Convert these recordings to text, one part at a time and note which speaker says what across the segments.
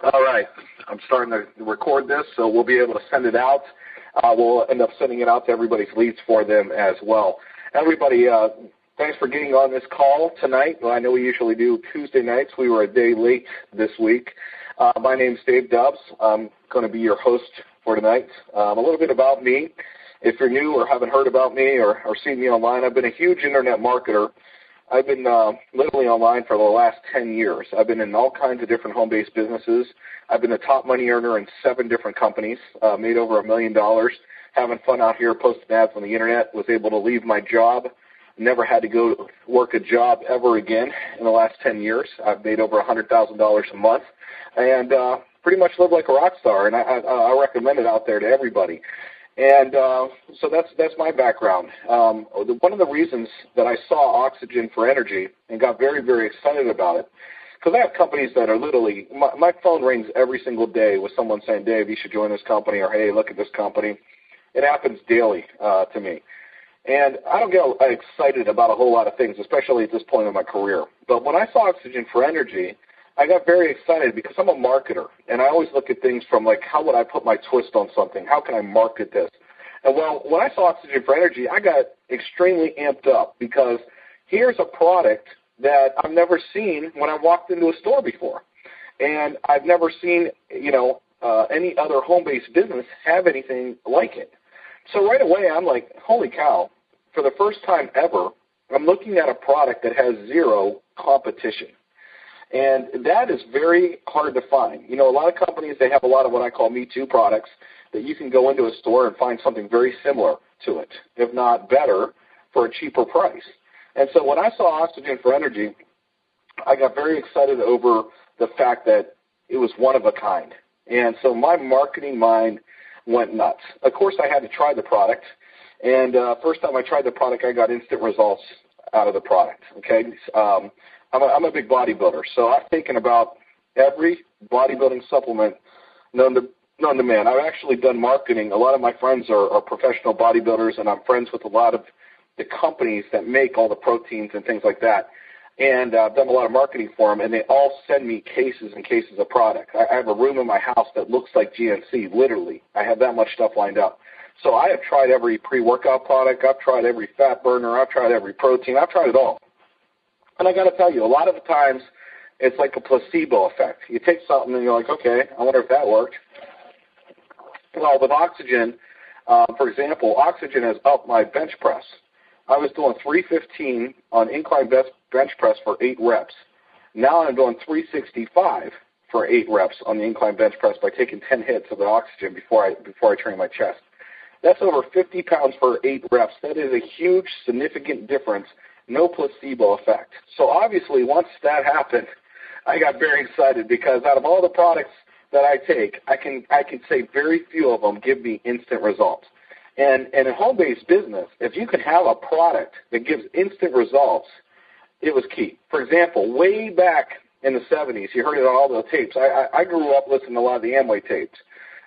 Speaker 1: All right. I'm starting to record this, so we'll be able to send it out. We'll end up sending it out to everybody's leads for them as well. Everybody, thanks for getting on this call tonight. Well, I know we usually do Tuesday nights. We were a day late this week. My name's Dave Dubbs. I'm going to be your host for tonight. A little bit about me. If you're new or haven't heard about me or seen me online, I've been a huge internet marketer. I've been literally online for the last 10 years. I've been in all kinds of different home-based businesses. I've been a top money earner in 7 different companies, made over $1 million, having fun out here posting ads on the internet, was able to leave my job, never had to go work a job ever again in the last 10 years. I've made over $100,000 a month and pretty much live like a rock star, and I recommend it out there to everybody. And so that's my background. One of the reasons that I saw Oxygen4Energy and got very, very excited about it, because I have companies that are literally, my phone rings every single day with someone saying, Dave, you should join this company, or hey, look at this company. It happens daily to me. And I don't get excited about a whole lot of things, especially at this point in my career. But when I saw Oxygen4Energy, I got very excited because I'm a marketer, and I always look at things from like, how would I put my twist on something? How can I market this? And well, when I saw Oxygen4Energy, I got extremely amped up because here's a product that I've never seen when I walked into a store before. And I've never seen, any other home-based business have anything like it. So right away, I'm like, holy cow, for the first time ever, I'm looking at a product that has zero competition. And that is very hard to find. A lot of companies, they have a lot of what I call Me Too products that you can go into a store and find something very similar to it, if not better, for a cheaper price. And so when I saw Oxygen4Energy, I got very excited over the fact that it was one of a kind. And so my marketing mind went nuts. Of course, I had to try the product. And first time I tried the product, I got instant results out of the product. Okay. I'm a big bodybuilder, so I've taken about every bodybuilding supplement known to man. I've actually done marketing. A lot of my friends are professional bodybuilders, and I'm friends with a lot of the companies that make all the proteins and things like that. And I've done a lot of marketing for them, and they all send me cases and cases of product. I have a room in my house that looks like GNC, literally. I have that much stuff lined up. So I have tried every pre-workout product. I've tried every fat burner. I've tried every protein. I've tried it all. And I got to tell you, a lot of the times it's like a placebo effect. You take something and you're like, okay, I wonder if that worked. Well, with Oxygen, for example, Oxygen has upped my bench press. I was doing 315 on incline bench press for 8 reps. Now I'm doing 365 for 8 reps on the incline bench press by taking 10 hits of the Oxygen before I train my chest. That's over 50 pounds for 8 reps. That is a huge, significant difference. No placebo effect. So obviously, once that happened, I got very excited because out of all the products that I take, I can say very few of them give me instant results. And in a home-based business, if you can have a product that gives instant results, it was key. For example, way back in the 70s, you heard it on all the tapes. I grew up listening to a lot of the Amway tapes.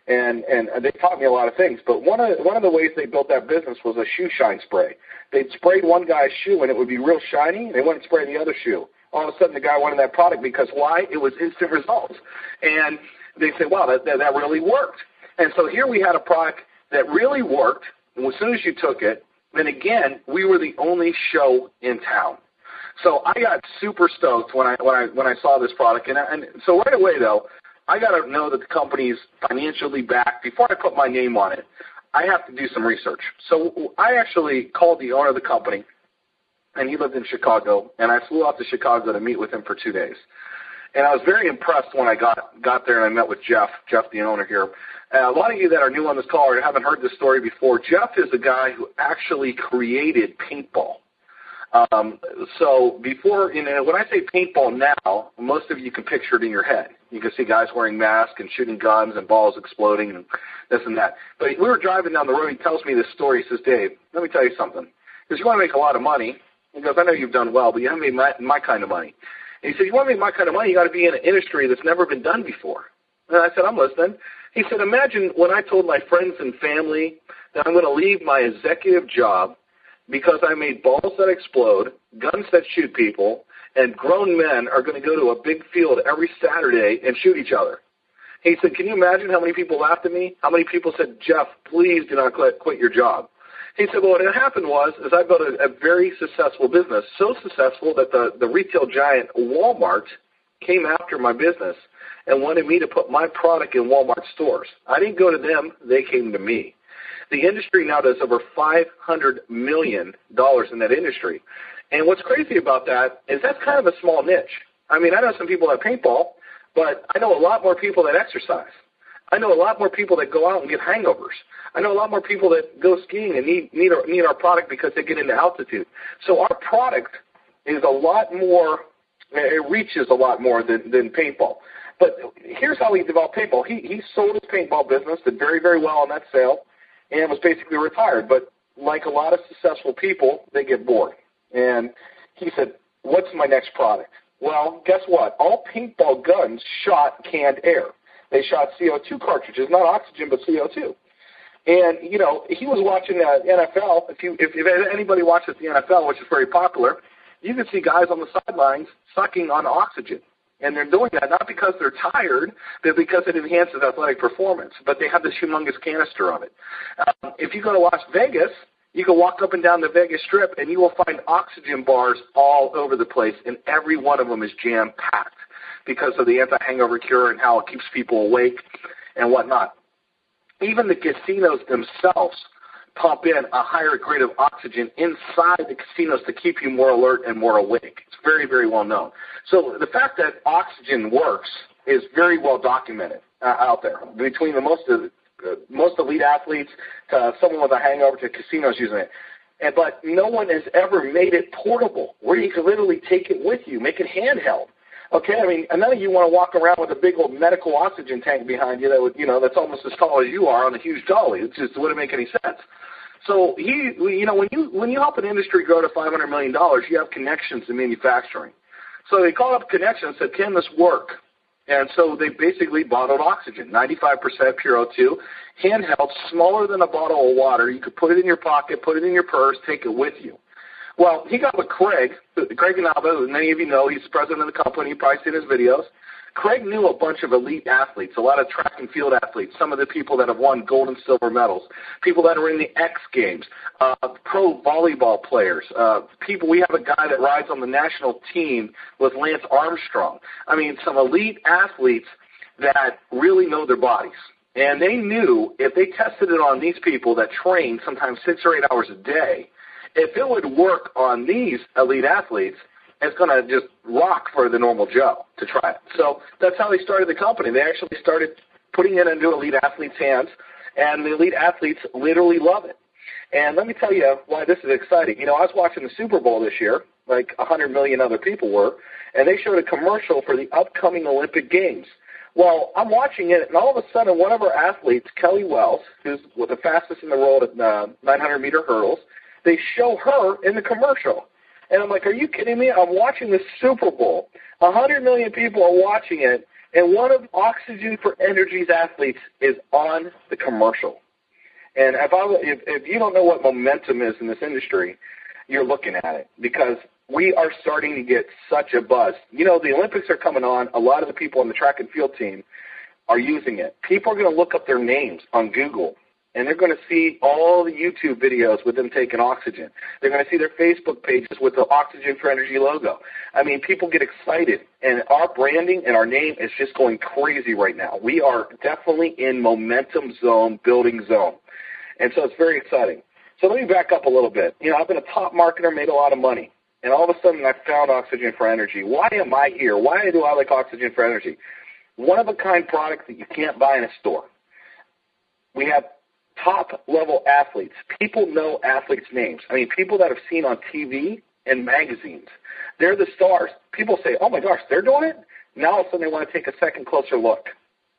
Speaker 1: And they taught me a lot of things. But one of the ways they built that business was a shoe shine spray. They'd spray one guy's shoe, and it would be real shiny, and they wouldn't spray the other shoe. All of a sudden, the guy wanted that product because why? It was instant results. And they said, wow, that really worked. And so here we had a product that really worked, and as soon as you took it, then again, we were the only show in town. So I got super stoked when I saw this product. And so right away, though, I got to know that the company's financially backed. Before I put my name on it, I have to do some research. So I actually called the owner of the company, and he lived in Chicago, and I flew out to Chicago to meet with him for 2 days. And I was very impressed when I got there and I met with Jeff, the owner here. A lot of you that are new on this call or haven't heard this story before, Jeff is a guy who actually created paintball. So before, when I say paintball now, most of you can picture it in your head. You can see guys wearing masks and shooting guns and balls exploding and this and that. But we were driving down the road. He tells me this story. He says, Dave, let me tell you something. Because you want to make a lot of money. He goes, I know you've done well, but you haven't made my kind of money. And he said, you want to make my kind of money, you got to be in an industry that's never been done before. And I said, I'm listening. He said, imagine when I told my friends and family that I'm going to leave my executive job because I made balls that explode, guns that shoot people, and grown men are going to go to a big field every Saturday and shoot each other. He said, can you imagine how many people laughed at me? How many people said, Jeff, please do not quit your job? He said, well, what had happened was I built a very successful business, so successful that the retail giant Walmart came after my business and wanted me to put my product in Walmart stores. I didn't go to them. They came to me. The industry now does over $500 million in that industry. And what's crazy about that is that's kind of a small niche. I mean, I know some people that paintball, but I know a lot more people that exercise. I know a lot more people that go out and get hangovers. I know a lot more people that go skiing and need our product because they get into altitude. So our product is a lot more, it reaches a lot more than paintball. But here's how he developed paintball. He sold his paintball business, did very, very well on that sale, and was basically retired. But like a lot of successful people, they get bored. And he said, what's my next product? Well, guess what? All paintball guns shot canned air. They shot CO2 cartridges, not oxygen, but CO2. And, you know, he was watching the NFL. If anybody watches the NFL, which is very popular, you can see guys on the sidelines sucking on oxygen. And they're doing that not because they're tired, but because it enhances athletic performance. But they have this humongous canister of it. If you go to Las Vegas, you can walk up and down the Vegas Strip, and you will find oxygen bars all over the place, and every one of them is jam-packed because of the anti-hangover cure and how it keeps people awake and whatnot. Even the casinos themselves pump in a higher grade of oxygen inside the casinos to keep you more alert and more awake. It's very, very well known. So the fact that oxygen works is very well documented out there between the most elite athletes to someone with a hangover to casinos using it. But no one has ever made it portable where you can literally take it with you, make it handheld. Okay, I mean, none of you want to walk around with a big old medical oxygen tank behind you that would, that's almost as tall as you are on a huge dolly. It just wouldn't make any sense. So when you help an industry grow to $500 million, you have connections in manufacturing. So they called up Connections and said, can this work? And so they basically bottled oxygen, 95% pure O2, handheld, smaller than a bottle of water. You could put it in your pocket, put it in your purse, take it with you. Well, he got with Craig Nalba, as many of you know, he's the president of the company. You've probably seen his videos. Craig knew a bunch of elite athletes, a lot of track and field athletes, some of the people that have won gold and silver medals, people that are in the X Games, pro volleyball players, we have a guy that rides on the national team with Lance Armstrong. I mean, some elite athletes that really know their bodies. And they knew if they tested it on these people that train sometimes 6 or 8 hours a day, if it would work on these elite athletes, it's going to just rock for the normal Joe to try it. So that's how they started the company. They actually started putting it into elite athletes' hands, and the elite athletes literally love it. And let me tell you why this is exciting. I was watching the Super Bowl this year, like 100 million other people were, and they showed a commercial for the upcoming Olympic Games. Well, I'm watching it, and all of a sudden one of our athletes, Kelly Wells, who's the fastest in the world at 900-meter hurdles, they show her in the commercial. And I'm like, are you kidding me? I'm watching the Super Bowl. 100 million people are watching it, and one of Oxygen4Energy's athletes is on the commercial. And if you don't know what momentum is in this industry, you're looking at it because we are starting to get such a buzz. The Olympics are coming on. A lot of the people on the track and field team are using it. People are going to look up their names on Google, and they're going to see all the YouTube videos with them taking oxygen. They're going to see their Facebook pages with the Oxygen4Energy logo. I mean, people get excited, and our branding and our name is just going crazy right now. We are definitely in momentum zone, building zone, and so it's very exciting. So let me back up a little bit. I've been a top marketer, made a lot of money, and all of a sudden I found Oxygen4Energy. Why am I here? Why do I like Oxygen4Energy? One-of-a-kind product that you can't buy in a store. We have top-level athletes. People know athletes' names. I mean, people that have seen on TV and magazines. They're the stars. People say, oh, my gosh, they're doing it? Now all of a sudden they want to take a second closer look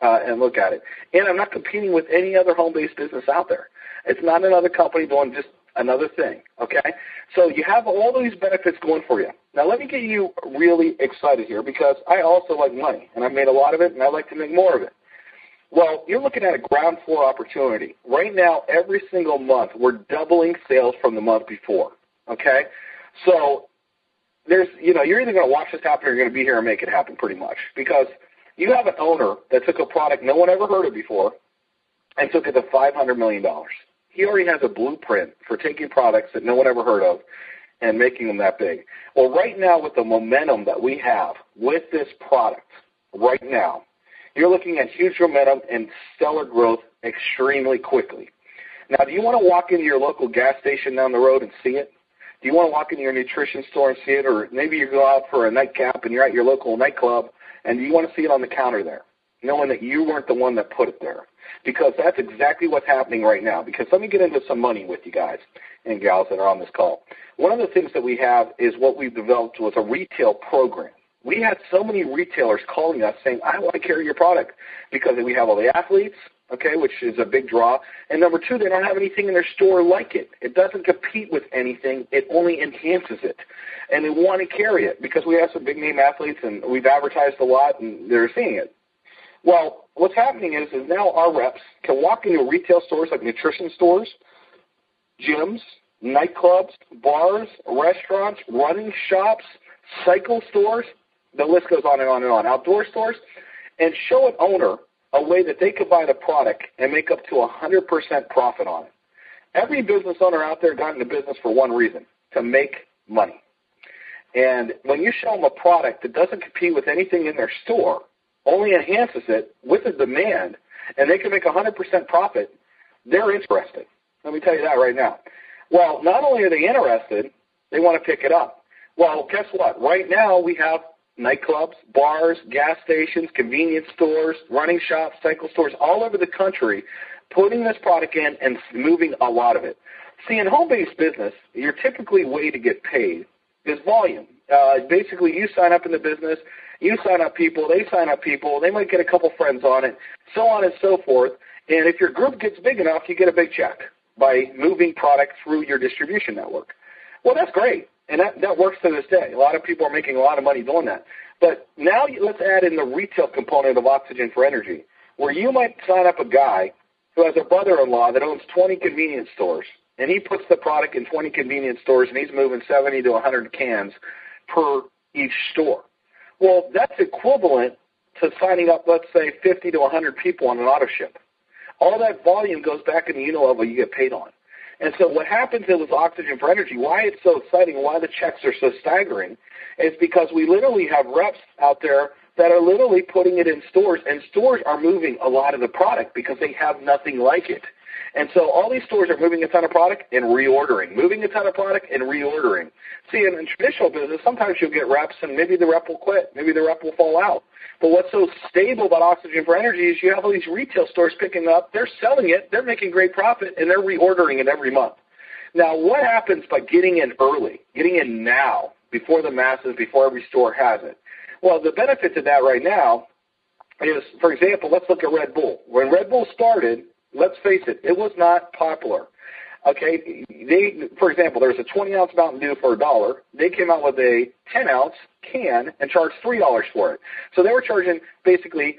Speaker 1: and look at it. And I'm not competing with any other home-based business out there. It's not another company doing just another thing, okay? So you have all these benefits going for you. Now let me get you really excited here because I also like money, and I've made a lot of it, and I like to make more of it. Well, you're looking at a ground floor opportunity. Right now, every single month, we're doubling sales from the month before, okay? So you're either going to watch this happen or you're going to be here and make it happen pretty much because, You have an owner that took a product no one ever heard of before and took it to $500 million. He already has a blueprint for taking products that no one ever heard of and making them that big. Well, right now with the momentum that we have with this product right now, you're looking at huge momentum and stellar growth extremely quickly. Now, do you want to walk into your local gas station down the road and see it? Do you want to walk into your nutrition store and see it? Or maybe you go out for a nightcap and you're at your local nightclub and do you want to see it on the counter there, knowing that you weren't the one that put it there? Because that's exactly what's happening right now. Because let me get into some money with you guys and gals that are on this call. One of the things that we have is what we've developed was a retail program. We had so many retailers calling us saying, I want to carry your product because we have all the athletes, okay, which is a big draw. And number two, they don't have anything in their store like it. It doesn't compete with anything. It only enhances it. And they want to carry it because we have some big-name athletes and we've advertised a lot and they're seeing it. Well, what's happening is now our reps can walk into retail stores like nutrition stores, gyms, nightclubs, bars, restaurants, running shops, cycle stores, the list goes on and on and on, outdoor stores, and show an owner a way that they could buy the product and make up to 100% profit on it. Every business owner out there got into business for one reason, to make money. And when you show them a product that doesn't compete with anything in their store, only enhances it with the demand, and they can make 100% profit, they're interested. Let me tell you that right now. Well, not only are they interested, they want to pick it up. Well, guess what? Right now we have nightclubs, bars, gas stations, convenience stores, running shops, cycle stores all over the country putting this product in and moving a lot of it. See, in home-based business, your typically way to get paid is volume. Basically, you sign up in the business, you sign up people, they sign up people, they might get a couple friends on it, so on and so forth. And if your group gets big enough, you get a big check by moving product through your distribution network. Well, that's great, and that works to this day. A lot of people are making a lot of money doing that. But now let's add in the retail component of Oxygen4Energy, where you might sign up a guy who has a brother-in-law that owns 20 convenience stores, and he puts the product in 20 convenience stores, and he's moving 70 to 100 cans per each store. Well, that's equivalent to signing up, let's say, 50 to 100 people on an auto ship. All that volume goes back in the level you get paid on. And so what happens with Oxygen4Energy, why it's so exciting, why the checks are so staggering, is because we literally have reps out there that are literally putting it in stores, and stores are moving a lot of the product because they have nothing like it. And so all these stores are moving a ton of product and reordering, moving a ton of product and reordering. See, in traditional business, sometimes you'll get reps and maybe the rep will quit, maybe the rep will fall out. But what's so stable about Oxygen4Energy is you have all these retail stores picking up, they're selling it, they're making great profit, and they're reordering it every month. Now, what happens by getting in early, getting in now, before the masses, before every store has it? Well, the benefit to that right now is, for example, let's look at Red Bull. When Red Bull started, let's face it, it was not popular. Okay, for example, there was a 20-ounce Mountain Dew for $1. They came out with a 10-ounce can and charged $3 for it. So they were charging basically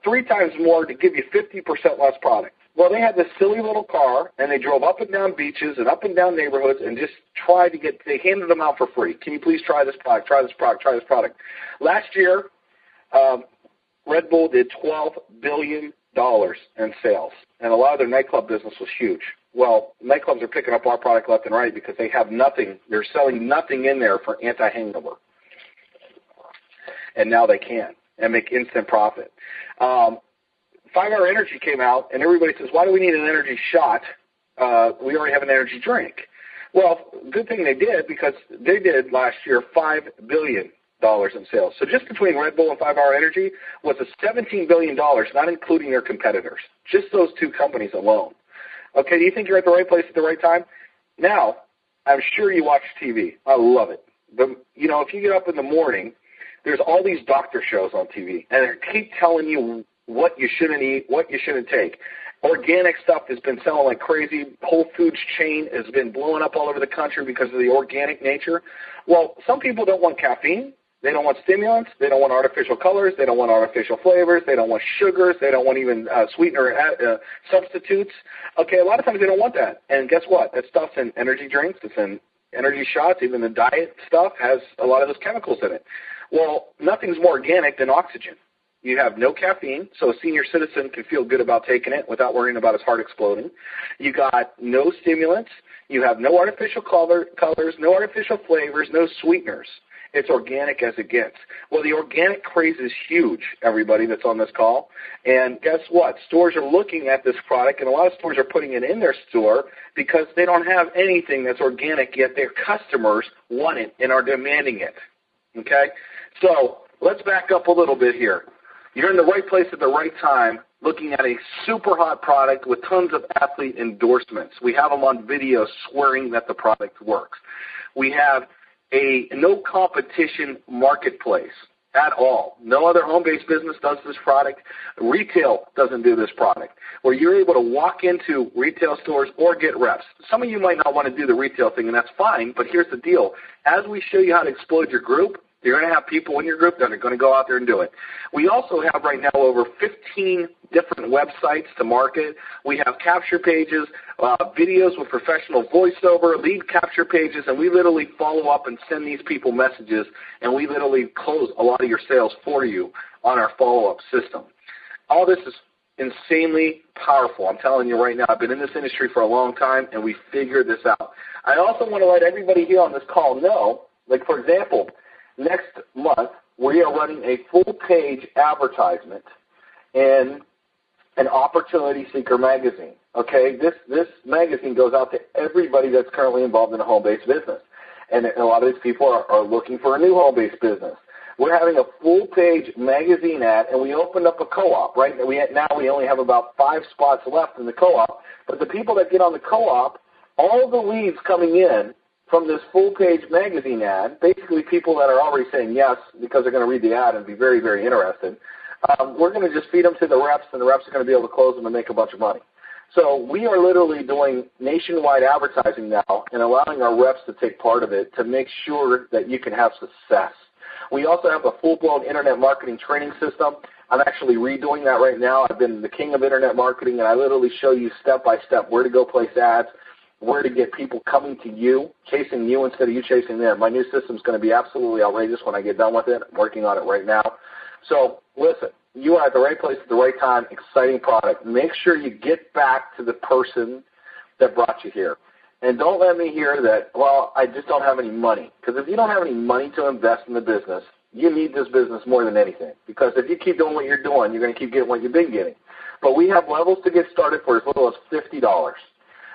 Speaker 1: 3 times more to give you 50% less product. Well, they had this silly little car, and they drove up and down beaches and up and down neighborhoods and just tried to they handed them out for free. Can you please try this product, try this product, try this product? Last year, Red Bull did $12 billion in sales, and a lot of their nightclub business was huge. Well, nightclubs are picking up our product left and right because they have nothing. They're selling nothing in there for anti-hangover. And now they can and make instant profit. 5-Hour Energy came out, and everybody says, why do we need an energy shot? We already have an energy drink. Well, good thing they did because they did last year $5 billion in sales. So just between Red Bull and 5-Hour Energy was a $17 billion, not including their competitors, just those two companies alone. Okay, do you think you're at the right place at the right time? Now, I'm sure you watch TV. I love it. If you get up in the morning, there's all these doctor shows on TV, and they keep telling you what you shouldn't eat, what you shouldn't take. Organic stuff has been selling like crazy. Whole Foods chain has been blowing up all over the country because of the organic nature. Well, some people don't want caffeine. They don't want stimulants. They don't want artificial colors. They don't want artificial flavors. They don't want sugars. They don't want even sweetener substitutes. Okay, a lot of times they don't want that. And guess what? That stuff's in energy drinks. It's in energy shots. Even the diet stuff has a lot of those chemicals in it. Well, nothing's more organic than oxygen. You have no caffeine, so a senior citizen can feel good about taking it without worrying about his heart exploding. You got no stimulants. You have no artificial colors, no artificial flavors, no sweeteners. It's organic as it gets. Well, the organic craze is huge, everybody that's on this call. And guess what? Stores are looking at this product, and a lot of stores are putting it in their store because they don't have anything that's organic, yet their customers want it and are demanding it. Okay? So let's back up a little bit here. You're in the right place at the right time looking at a super hot product with tons of athlete endorsements. We have them on video swearing that the product works. We have a no competition marketplace at all. No other home-based business does this product. Retail doesn't do this product, where you're able to walk into retail stores or get reps. Some of you might not want to do the retail thing, and that's fine, but here's the deal. As we show you how to explode your group, you're going to have people in your group that are going to go out there and do it. We also have right now over 15 different websites to market. We have capture pages, videos with professional voiceover, lead capture pages, and we literally follow up and send these people messages, and we literally close a lot of your sales for you on our follow-up system. All this is insanely powerful. I'm telling you right now, I've been in this industry for a long time, and we figured this out. I also want to let everybody here on this call know, like, for example, next month, we are running a full-page advertisement in an Opportunity Seeker magazine. Okay, this magazine goes out to everybody that's currently involved in a home-based business, and a lot of these people are looking for a new home-based business. We're having a full-page magazine ad, and we opened up a co-op. Right now, we only have about 5 spots left in the co-op. But the people that get on the co-op, all the leads coming in from this full-page magazine ad, basically people that are already saying yes because they're going to read the ad and be very, very interested, we're going to just feed them to the reps, and the reps are going to be able to close them and make a bunch of money. So we are literally doing nationwide advertising now and allowing our reps to take part of it to make sure that you can have success. We also have a full-blown internet marketing training system. I'm actually redoing that right now. I've been the king of internet marketing, and I literally show you step-by-step where to go place ads, where to get people coming to you, chasing you instead of you chasing them. My new system is going to be absolutely outrageous when I get done with it. I'm working on it right now. So listen, you are at the right place at the right time, exciting product. Make sure you get back to the person that brought you here. And don't let me hear that, well, I just don't have any money. Because if you don't have any money to invest in the business, you need this business more than anything. Because if you keep doing what you're doing, you're going to keep getting what you've been getting. But we have levels to get started for as little as $50.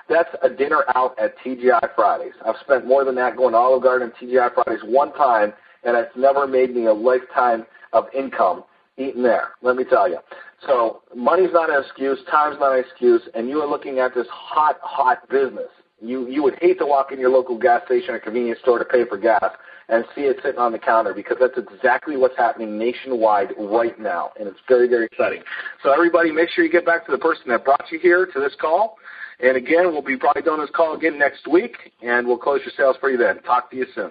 Speaker 1: That's a dinner out at TGI Fridays. I've spent more than that going to Olive Garden and TGI Fridays one time, and it's never made me a lifetime of income eating there, let me tell you. So money's not an excuse, time's not an excuse, and you are looking at this hot, hot business. You would hate to walk in your local gas station or convenience store to pay for gas and see it sitting on the counter, because that's exactly what's happening nationwide right now, and it's very, very exciting. So everybody, make sure you get back to the person that brought you here to this call. And again, we'll be probably doing this call again next week, and we'll close your sales for you then. Talk to you soon.